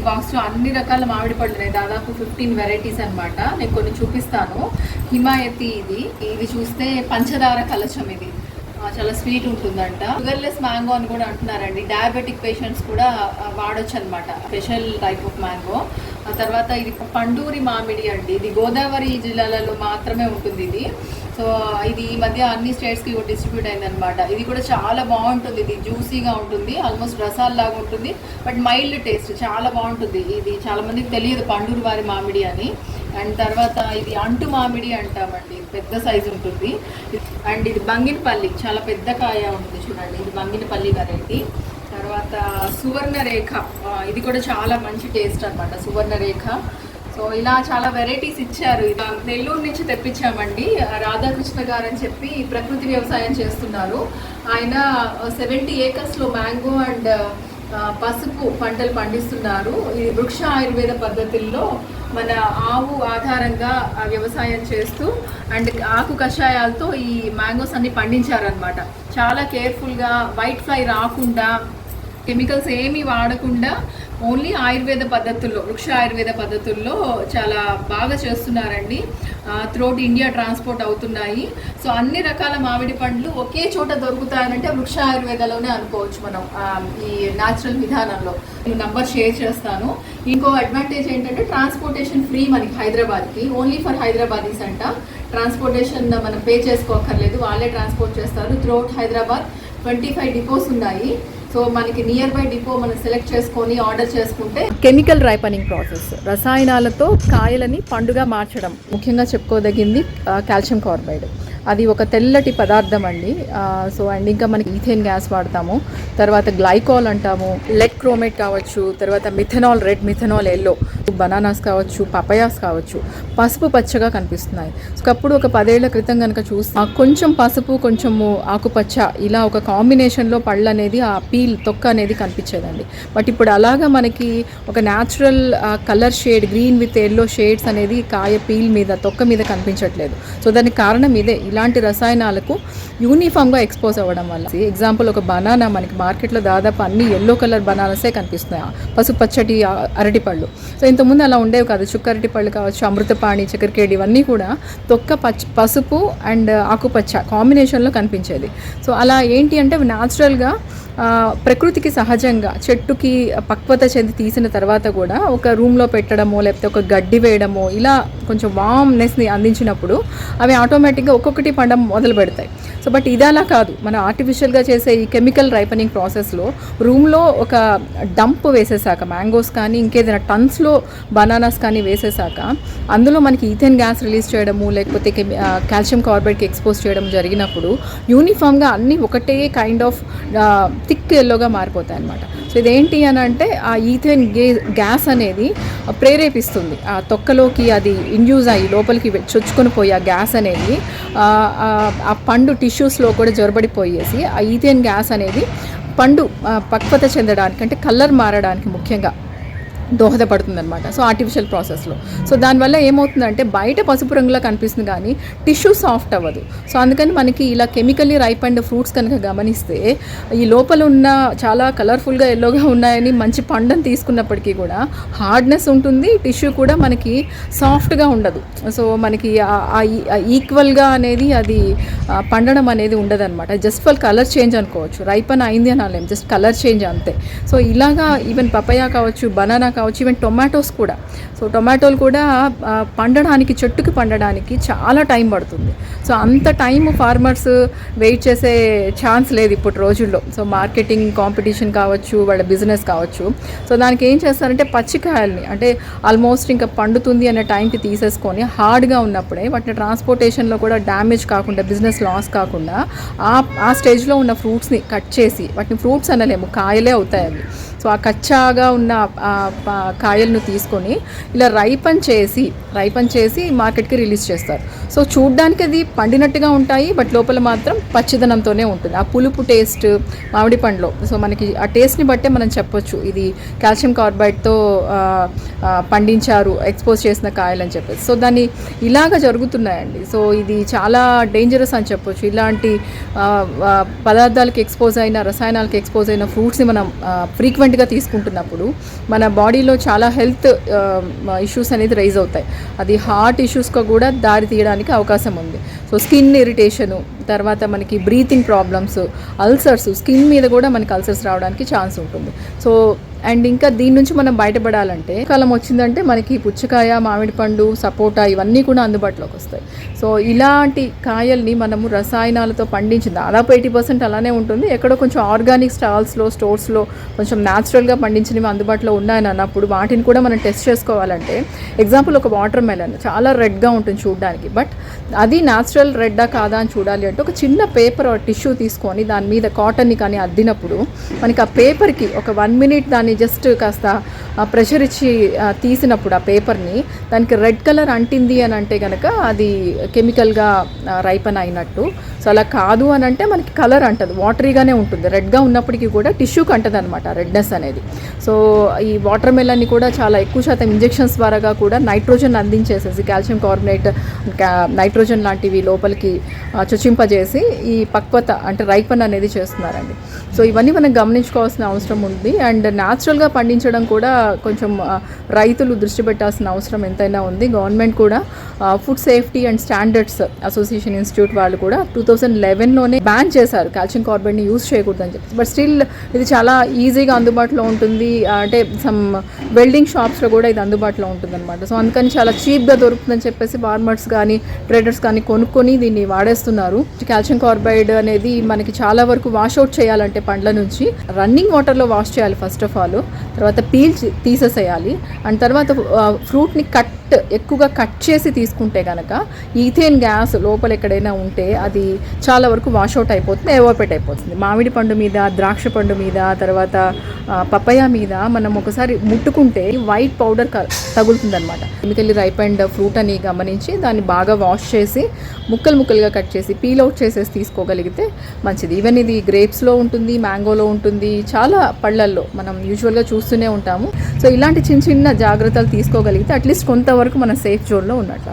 బాక్స్లో అన్ని రకాల మామిడి పళ్ళు ఉన్నాయి, దాదాపు 15 వెరైటీస్ అనమాట. నేను కొన్ని చూపిస్తాను. హిమాయతి ఇది చూస్తే పంచదార కలచం, ఇది చాలా స్వీట్ ఉంటుందంట. షుగర్లెస్ మ్యాంగో అని కూడా అంటున్నారండి. డయాబెటిక్ పేషెంట్స్ కూడా వాడొచ్చు అనమాట, స్పెషల్ టైప్ ఆఫ్ మ్యాంగో. ఆ తర్వాత ఇది పండూరి మామిడి అండి, ఇది గోదావరి జిల్లాలలో మాత్రమే ఉంటుంది ఇది. సో ఇది ఈ మధ్య అన్ని స్టేట్స్కి డిస్ట్రిబ్యూట్ అయిందనమాట. ఇది కూడా చాలా బాగుంటుంది, ఇది జ్యూసీగా ఉంటుంది, ఆల్మోస్ట్ రసాల్లాగా ఉంటుంది, బట్ మైల్డ్ టేస్ట్, చాలా బాగుంటుంది. ఇది చాలా మందికి తెలియదు పండూరు వారి మామిడి అని. అండ్ తర్వాత ఇది అంటు మామిడి అంటామండి, పెద్ద సైజు ఉంటుంది. అండ్ ఇది బంగినపల్లి, చాలా పెద్ద కాయ ఉంటుంది చూడండి, ఇది బంగినపల్లి వెరైటీ. తర్వాత సువర్ణరేఖ, ఇది కూడా చాలా మంచి టేస్ట్ అనమాట, సువర్ణరేఖ. సో ఇలా చాలా వెరైటీస్ ఇచ్చారు. నెల్లూరు నుంచి తెప్పించామండి. రాధాకృష్ణ గారు అని చెప్పి ప్రకృతి వ్యవసాయం చేస్తున్నారు. ఆయన 70 ఏకర్స్లో మ్యాంగో అండ్ పసుపు పంటలు పండిస్తున్నారు. ఇది వృక్ష ఆయుర్వేద పద్ధతుల్లో మన ఆవు ఆధారంగా వ్యవసాయం చేస్తూ అండ్ ఆకు కషాయాలతో ఈ మ్యాంగోస్ అన్ని పండించారనమాట. చాలా కేర్ఫుల్గా, వైట్ ఫ్లై రాకుండా, కెమికల్స్ ఏమీ వాడకుండా ఓన్లీ ఆయుర్వేద పద్ధతుల్లో, వృక్ష ఆయుర్వేద పద్ధతుల్లో చాలా బాగా చేస్తున్నారండి. త్రూఅవుట్ ఇండియా ట్రాన్స్పోర్ట్ అవుతున్నాయి. సో అన్ని రకాల మామిడి పండ్లు ఒకే చోట దొరుకుతాయనంటే వృక్ష ఆయుర్వేదలోనే అనుకోవచ్చు మనం, ఈ న్యాచురల్ విధానంలో. నేను నంబర్ షేర్ చేస్తాను. ఇంకో అడ్వాంటేజ్ ఏంటంటే ట్రాన్స్పోర్టేషన్ ఫ్రీ మనకి హైదరాబాద్కి, ఓన్లీ ఫర్ హైదరాబాదీస్ అంట. ట్రాన్స్పోర్టేషన్ మనం పే చేసుకోక్కర్లేదు, వాళ్ళే ట్రాన్స్పోర్ట్ చేస్తారు. త్రూఅవుట్ హైదరాబాద్ 25 డిపోస్ ఉన్నాయి. సో మనకి నియర్ బై డిపో మనం సెలెక్ట్ చేసుకొని ఆర్డర్ చేసుకుంటే. కెమికల్ రైపనింగ్ ప్రాసెస్, రసాయనాలతో కాయలని పండుగ మార్చడం, ముఖ్యంగా చెప్పుకోదగింది కాల్షియం కార్బైడ్. అది ఒక తెల్లటి పదార్థం అండి. సో అండ్ ఇంకా మనకి ఈథేన్ గ్యాస్ వాడతాము, తర్వాత గ్లైకాల్ అంటాము, లెడ్ క్రోమేట్ కావచ్చు, తర్వాత methanol red, methanol yellow, bananas కావచ్చు, పపయాస్ కావచ్చు, పసుపు పచ్చగా కనిపిస్తున్నాయి. సో అప్పుడు ఒక 10 ఏళ్ల క్రితం కనుక చూస్తే కొంచెం పసుపు కొంచెము ఆకుపచ్చ ఇలా ఒక కాంబినేషన్లో పళ్ళు అనేది, ఆ పీల్ తొక్క అనేది కనిపించేదండి. బట్ ఇప్పుడు అలాగా మనకి ఒక natural colour shade, green with yellow shades అనేది కాయ పీల్ మీద, తొక్క మీద కనిపించట్లేదు. సో దానికి కారణం ఇదే, ఇలాంటి రసాయనాలకు యూనిఫామ్గా ఎక్స్పోజ్ అవ్వడం వల్ల. ఎగ్జాంపుల్, ఒక బనానా మనకి మార్కెట్లో దాదాపు అన్ని ఎల్లో కలర్ బనానాసే కనిపిస్తున్నాయి, పసుపు పచ్చటి అరటిపళ్ళు. సో ఇంతకుముందు అలా ఉండేవి కాదు. చుక్క అరటి పళ్ళు కావచ్చు, అమృతపాణి, చక్కెరకేడి, ఇవన్నీ కూడా తొక్క పసుపు అండ్ ఆకుపచ్చ కాంబినేషన్లో కనిపించేది. సో అలా ఏంటి అంటే న్యాచురల్గా ప్రకృతికి సహజంగా చెట్టుకి పక్వత చెంది తీసిన తర్వాత కూడా ఒక రూమ్లో పెట్టడమో లేకపోతే ఒక గడ్డి వేయడమో ఇలా కొంచెం వామ్నెస్ని అందించినప్పుడు అవి ఆటోమేటిక్గా ఒక్కొక్కటి పండడం మొదలు పెడతాయి. సో బట్ ఇది అలా కాదు, మనం ఆర్టిఫిషియల్గా చేసే ఈ కెమికల్ రైపనింగ్ ప్రాసెస్లో రూమ్లో ఒక డంప్ వేసేసాక, మ్యాంగోస్ కానీ ఇంకేదైనా టన్స్లో బనానాస్ కానీ వేసేసాక అందులో మనకి ఈథేన్ గ్యాస్ రిలీజ్ చేయడము లేకపోతే కాల్షియం కార్బైడ్కి ఎక్స్పోజ్ చేయడం జరిగినప్పుడు యూనిఫామ్గా అన్నీ ఒకటే కైండ్ ఆఫ్ థిక్ ఎల్లోగా మారిపోతాయి అన్నమాట. సో ఇదేంటి అని అంటే ఆ ఈథేన్ గ్యాస్ అనేది ప్రేరేపిస్తుంది ఆ తొక్కలోకి, అది ఇండ్యూస్ అయ్యి లోపలికి చొచ్చుకొని పోయి ఆ గ్యాస్ అనేది ఆ పండు టిష్యూస్లో కూడా జొరబడిపోయేసి ఆ ఈథేన్ గ్యాస్ అనేది పండు పక్వత చెందడానికి, అంటే కలర్ మారడానికి ముఖ్యంగా దోహదపడుతుంది అనమాట. సో ఆర్టిఫిషియల్ ప్రాసెస్లో. సో దానివల్ల ఏమవుతుందంటే బయట పసుపు రంగులో కనిపిస్తుంది కానీ టిష్యూ సాఫ్ట్ అవ్వదు. సో అందుకని మనకి ఇలా కెమికల్లీ రైపండ్ ఫ్రూట్స్ కనుక గమనిస్తే ఈ లోపల ఉన్న చాలా కలర్ఫుల్గా ఎల్లోగా ఉన్నాయని మంచి పండుని తీసుకున్నప్పటికీ కూడా హార్డ్నెస్ ఉంటుంది, టిష్యూ కూడా మనకి సాఫ్ట్గా ఉండదు. సో మనకి ఈక్వల్గా అనేది అది పండడం అనేది ఉండదన్నమాట. జస్ట్ ఫర్ కలర్ చేంజ్ అనుకోవచ్చు, రైపన్ అయింది అని అనలేము, జస్ట్ కలర్ చేంజ్ అంతే. సో ఇలాగా ఈవెన్ పపయా కావచ్చు, బనానా కావచ్చు, ఈవెన్ టొమాటోస్ కూడా. సో టొమాటోలు కూడా పండడానికి, చెట్టుకి పండడానికి చాలా టైం పడుతుంది. సో అంత టైం ఫార్మర్స్ వెయిట్ చేసే ఛాన్స్ లేదు ఇప్పుడు రోజుల్లో. సో మార్కెటింగ్ కాంపిటీషన్ కావచ్చు, వాళ్ళ బిజినెస్ కావచ్చు. సో దానికి ఏం చేస్తారంటే పచ్చికాయల్ని, అంటే ఆల్మోస్ట్ ఇంకా పండుతుంది అనే టైంకి తీసేసుకొని హార్డ్గా ఉన్నప్పుడే వాటిని ట్రాన్స్పోర్టేషన్లో కూడా డ్యామేజ్ కాకుండా, బిజినెస్ లాస్ కాకుండా ఆ స్టేజ్లో ఉన్న ఫ్రూట్స్ని కట్ చేసి, వాటిని ఫ్రూట్స్ అనలేము, కాయలే అవుతాయి అవి. సో ఆ కచ్చాగా ఉన్న కాయలను తీసుకొని ఇలా రైపన్ చేసి మార్కెట్కి రిలీజ్ చేస్తారు. సో చూడ్డానికి అది పండినట్టుగా ఉంటాయి, బట్ లోపల మాత్రం పచ్చిదనంతోనే ఉంటుంది. ఆ పులుపు టేస్ట్ మామిడి పండులో, సో మనకి ఆ టేస్ట్ని బట్టే మనం చెప్పొచ్చు ఇది కాల్షియం కార్బైడ్తో పండించారు, ఎక్స్పోజ్ చేసిన కాయలు అని చెప్పేసి. సో దాన్ని ఇలాగ జరుగుతున్నాయండి. సో ఇది చాలా డేంజరస్ అని చెప్పొచ్చు. ఇలాంటి పదార్థాలకి ఎక్స్పోజ్ అయిన, రసాయనాలకి ఎక్స్పోజ్ అయిన ఫ్రూట్స్ని మనం ఫ్రీక్వెంట్ ఫ్రీక్వెంట్గా తీసుకుంటున్నప్పుడు మన బాడీలో చాలా హెల్త్ ఇష్యూస్ అనేది రైజ్ అవుతాయి. అది హార్ట్ ఇష్యూస్గా కూడా దారి తీయడానికి అవకాశం ఉంది. సో స్కిన్ ఇరిటేషను, తర్వాత మనకి బ్రీతింగ్ ప్రాబ్లమ్స్, అల్సర్స్, స్కిన్ మీద కూడా మనకి అల్సర్స్ రావడానికి ఛాన్స్ ఉంటుంది. సో అండ్ ఇంకా దీని నుంచి మనం బయటపడాలంటే కాలం వచ్చిందంటే మనకి పుచ్చకాయ, మామిడి పండు, సపోటా ఇవన్నీ కూడా అందుబాటులోకి వస్తాయి. సో ఇలాంటి కాయల్ని మనము రసాయనాలతో పండించి దాదాపు 80% అలానే ఉంటుంది. ఎక్కడో కొంచెం ఆర్గానిక్ స్టాల్స్లో, స్టోర్స్లో కొంచెం న్యాచురల్గా పండించినవి అందుబాటులో ఉన్నాయని అన్నప్పుడు వాటిని కూడా మనం టెస్ట్ చేసుకోవాలంటే, ఎగ్జాంపుల్ ఒక వాటర్ మెలన్ చాలా రెడ్గా ఉంటుంది చూడడానికి, బట్ అది న్యాచురల్ రెడ్డా కాదా అని చూడాలి అంటే ఒక చిన్న పేపర్ టిష్యూ తీసుకొని దాని మీద కాటన్ని కానీ అద్దినప్పుడు మనకి ఆ పేపర్కి ఒక 1 మినిట్ దాన్ని జస్ట్ కాస్త ప్రెషర్ ఇచ్చి తీసినప్పుడు ఆ పేపర్ని దానికి రెడ్ కలర్ అంటింది అని అంటే కనుక అది కెమికల్గా రైపన్ అయినట్టు. సో అలా కాదు అని అంటే మనకి కలర్ అంటది, వాటరీగానే ఉంటుంది, రెడ్గా ఉన్నప్పటికీ కూడా టిష్యూకి అంటది అనమాట రెడ్నెస్ అనేది. సో ఈ వాటర్ మెలన్ని కూడా చాలా ఎక్కువ శాతం ఇంజెక్షన్స్ ద్వారాగా కూడా నైట్రోజన్ అందించేసేసి, కాల్షియం కార్బోనేట్, నైట్రోజన్ లాంటివి లోపలికి చొచ్చింపజేసి ఈ పక్వత అంటే రైపన్ అనేది చేస్తున్నారండి. సో ఇవన్నీ మనం గమనించుకోవాల్సిన అవసరం ఉంది. అండ్ న్యాచురల్గా పండించడం కూడా కొంచెం రైతులు దృష్టి పెట్టాల్సిన అవసరం ఎంతైనా ఉంది. గవర్నమెంట్ కూడా food safety and standards association institute వాళ్ళు కూడా 2011లోనే బ్యాన్ చేశారు కాల్షియం కార్బైడ్ని యూజ్ చేయకూడదని చెప్పి. బట్ స్టిల్ ఇది చాలా ఈజీగా అందుబాటులో ఉంటుంది. అంటే సమ్ వెల్డింగ్ షాప్స్లో కూడా ఇది అందుబాటులో ఉంటుంది అనమాట. సో అందుకని చాలా చీప్గా దొరుకుతుందని చెప్పేసి ఫార్మర్స్ కానీ ట్రేడర్స్ కానీ కొనుక్కొని దీన్ని వాడేస్తున్నారు. కాల్షియం కార్బైడ్ అనేది మనకి చాలా వరకు వాష్అవుట్ చేయాలంటే పండ్ల నుంచి రన్నింగ్ వాటర్లో వాష్ చేయాలి ఫస్ట్ ఆఫ్ ఆల్, తర్వాత పీల్ తీసేసేయాలి. అండ్ తర్వాత ఫ్రూట్ని ఎక్కువగా కట్ చేసి తీసుకుంటే కనుక ఈథేన్ గ్యాస్ లోపల ఎక్కడైనా ఉంటే అది చాలా వరకు వాష్అవుట్ అయిపోతుంది, ఎవాపరేట్ అయిపోతుంది. మామిడి పండు మీద, ద్రాక్ష పండు మీద, తర్వాత పపయ మీద మనం ఒకసారి ముట్టుకుంటే వైట్ పౌడర్ తగులుతుంది అనమాట. కెమికల్లీ రైపెండ్ ఫ్రూట్ అని గమనించి దాన్ని బాగా వాష్ చేసి ముక్కలుగా కట్ చేసి పీల్ అవుట్ చేసేసి తీసుకోగలిగితే మంచిది. ఈవెన్ ఇది గ్రేప్స్లో ఉంటుంది, మ్యాంగోలో ఉంటుంది, చాలా పళ్ళల్లో మనం యూజువల్గా చూస్తూనే ఉంటాము. సో ఇలాంటి చిన్న జాగ్రత్తలు తీసుకోగలిగితే అట్లీస్ట్ కొంతవరకు మన సేఫ్ జోన్లో ఉన్నట్లు.